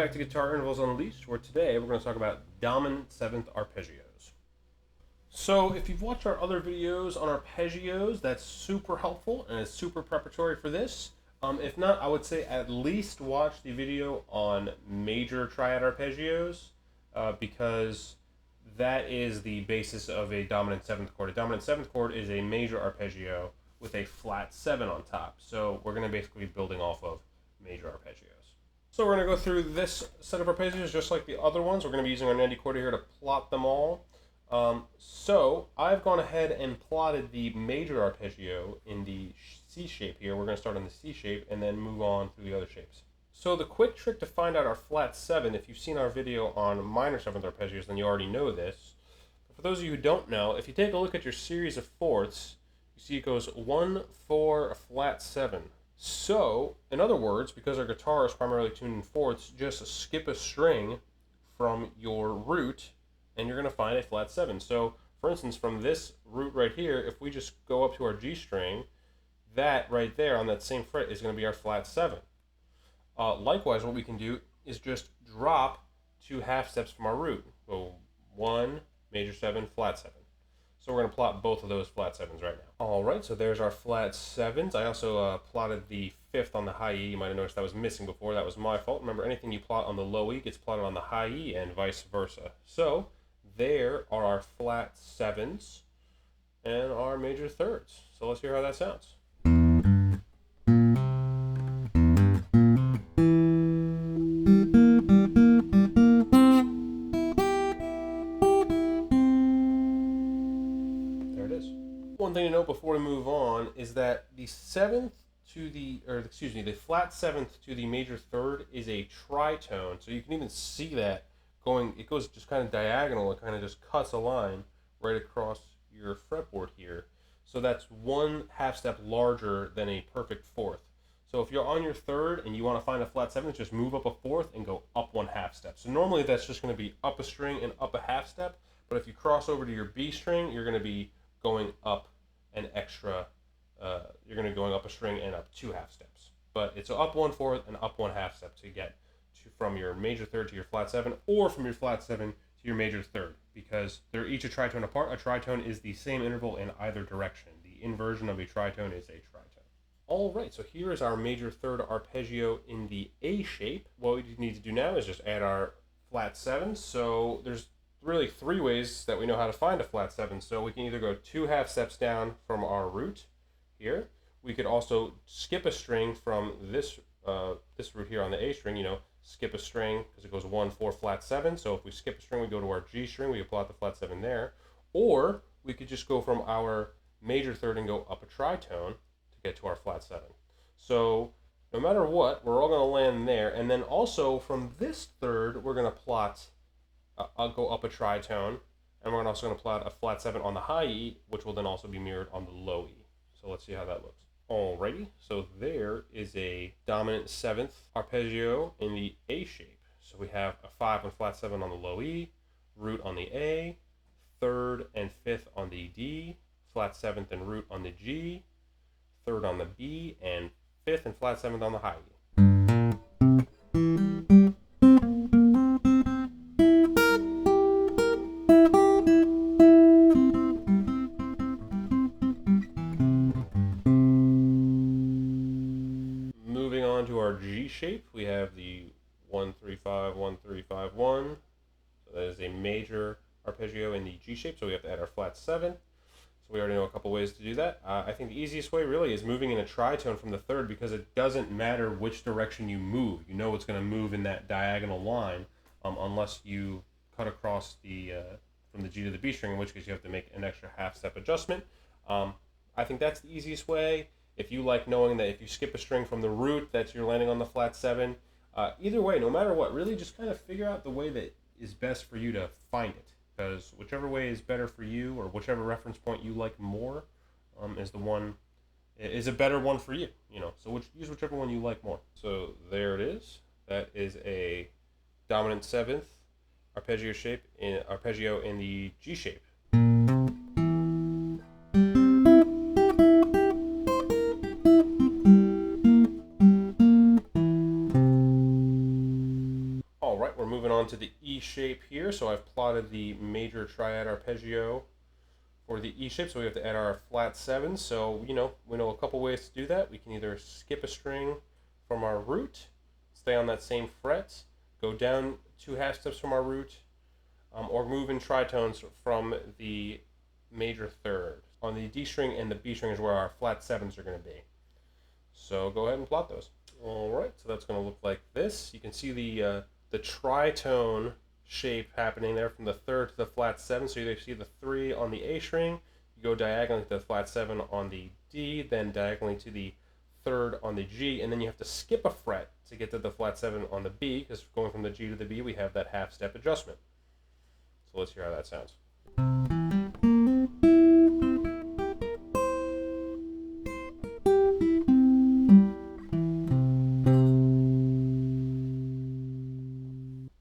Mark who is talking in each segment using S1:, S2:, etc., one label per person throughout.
S1: back to Guitar Intervals Unleashed, where today we're going to talk about dominant seventh arpeggios. So if you've watched our other videos on arpeggios, that's super helpful and it's super preparatory for this. If not, I would say at least watch the video on major triad arpeggios because that is the basis of a dominant seventh chord. A dominant seventh chord is a major arpeggio with a flat 7 on top. So we're going to basically be building off of major arpeggios. So we're going to go through this set of arpeggios just like the other ones. We're going to be using our NANDI-Chorder here to plot them all. So I've gone ahead and plotted the major arpeggio in the C shape here. We're going to start on the C shape and then move on through the other shapes. So the quick trick to find out our flat 7, if you've seen our video on minor seventh arpeggios, then you already know this. But for those of you who don't know, if you take a look at your series of fourths, you see it goes 1, 4, flat 7. So, in other words, because our guitar is primarily tuned in fourths, just skip a string from your root and you're going to find a flat 7. So, for instance, from this root right here, if we just go up to our G string, that right there on that same fret is going to be our flat 7. Likewise, what we can do is just drop 2 half steps from our root. So 1, major 7, flat 7. So we're going to plot both of those flat 7s right now. Alright, so there's our flat 7s. I also plotted the 5th on the high E. You might have noticed that was missing before. That was my fault. Remember, anything you plot on the low E gets plotted on the high E and vice versa. So there are our flat 7s and our major thirds. So let's hear how that sounds. One thing to note before we move on is that the seventh to the, the flat 7th to the major third is a tritone. So you can even see that going, it goes just kind of diagonal. It kind of just cuts a line right across your fretboard here. So that's 1 half step larger than a perfect fourth. So if you're on your third and you want to find a flat 7th, just move up a fourth and go up 1 half step. So normally that's just going to be up a string and up a half step. But if you cross over to your B string, you're going to be going up an extra, you're going to be going up a string and up 2 half steps. But it's up 1/4 and up 1 half step to get from your major third to your flat 7, or from your flat 7 to your major third, because they're each a tritone apart. A tritone is the same interval in either direction. The inversion of a tritone is a tritone. All right, so here is our major third arpeggio in the A shape. What we need to do now is just add our flat 7. So there's really 3 ways that we know how to find a flat 7. So we can either go 2 half steps down from our root here. We could also skip a string from this root here on the A string, skip a string because it goes 1, 4, flat 7. So if we skip a string, we go to our G string, we plot the flat 7 there. Or we could just go from our major third and go up a tritone to get to our flat 7. So no matter what, we're all going to land there. And then also from this third, we're going to plot I'll go up a tritone, and we're also going to plot a flat 7 on the high E, which will then also be mirrored on the low E. So let's see how that looks. Alrighty, so there is a dominant 7th arpeggio in the A shape. So we have a 5 and flat 7 on the low E, root on the A, 3rd and 5th on the D, flat 7th and root on the G, 3rd on the B, and 5th and flat 7th on the high E. To our G shape, we have the 1 3 5 1 3 5 1. So that is a major arpeggio in the G shape. So we have to add our flat 7. So we already know a couple ways to do that. I think the easiest way really is moving in a tritone from the third, because it doesn't matter which direction you move. You know it's going to move in that diagonal line, unless you cut across the from the G to the B string, in which case you have to make an extra half step adjustment. I think that's the easiest way. If you like knowing that if you skip a string from the root that you're landing on the flat 7, either way, no matter what, really just kind of figure out the way that is best for you to find it, because whichever way is better for you, or whichever reference point you like more, is a better one for you. So use whichever one you like more. So there it is. That is a dominant 7th arpeggio in the G shape. to the E shape here. So I've plotted the major triad arpeggio for the E shape, so we have to add our flat 7. So, we know a couple ways to do that. We can either skip a string from our root, stay on that same fret, go down 2 half steps from our root, or move in tritones from the major third. On the D string and the B string is where our flat 7s are going to be. So go ahead and plot those. Alright, so that's going to look like this. You can see the tritone shape happening there from the third to the flat 7. So you see the 3 on the A string, you go diagonally to the flat 7 on the D, then diagonally to the third on the G, and then you have to skip a fret to get to the flat 7 on the B, because going from the G to the B we have that half step adjustment. So let's hear how that sounds.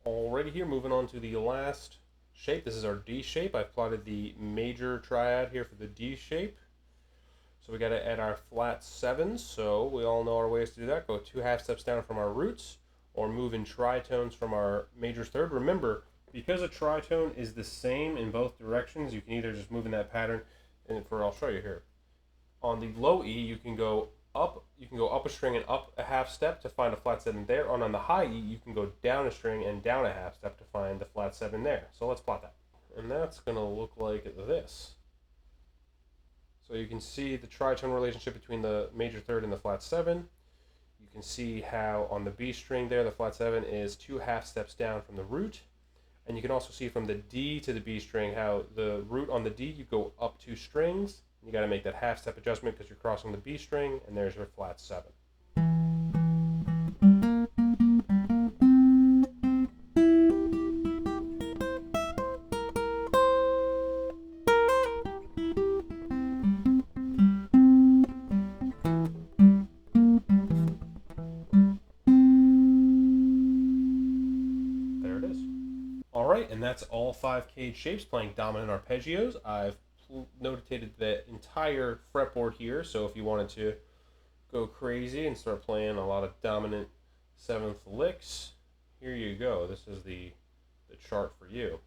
S1: Alrighty, here moving on to the last shape. This is our D shape. I've plotted the major triad here for the D shape. So we got to add our flat 7s. So we all know our ways to do that. Go 2 half steps down from our roots, or move in tritones from our major third. Remember, because a tritone is the same in both directions, you can either just move in that pattern, and I'll show you here. On the low E, you can go up a string and up a half step to find a flat 7 there. And on the high E, you can go down a string and down a half step to find the flat 7 there. So let's plot that. And that's going to look like this. So you can see the tritone relationship between the major third and the flat 7. You can see how on the B string there, the flat 7 is 2 half steps down from the root. And you can also see from the D to the B string how the root on the D, you go up 2 strings. You got to make that half step adjustment because you're crossing the B string, and there's your flat 7. There it is. Alright, and that's all 5 shapes playing dominant arpeggios. I've notated the entire fretboard here, so if you wanted to go crazy and start playing a lot of dominant 7th licks, here you go. This is the chart for you.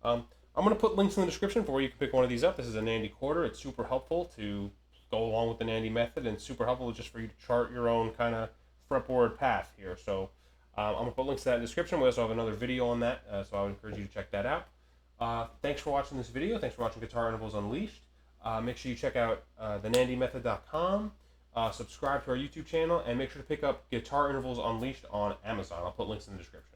S1: I'm going to put links in the description for where you can pick one of these up. This is a NANDI-Chorder. It's super helpful to go along with the NANDI method, and super helpful just for you to chart your own kind of fretboard path here. So I'm going to put links to that in the description. We also have another video on that, so I would encourage you to check that out. Thanks for watching this video. Thanks for watching Guitar Intervals Unleashed. Make sure you check out the NANDIMethod.com, subscribe to our YouTube channel, and make sure to pick up Guitar Intervals Unleashed on Amazon. I'll put links in the description.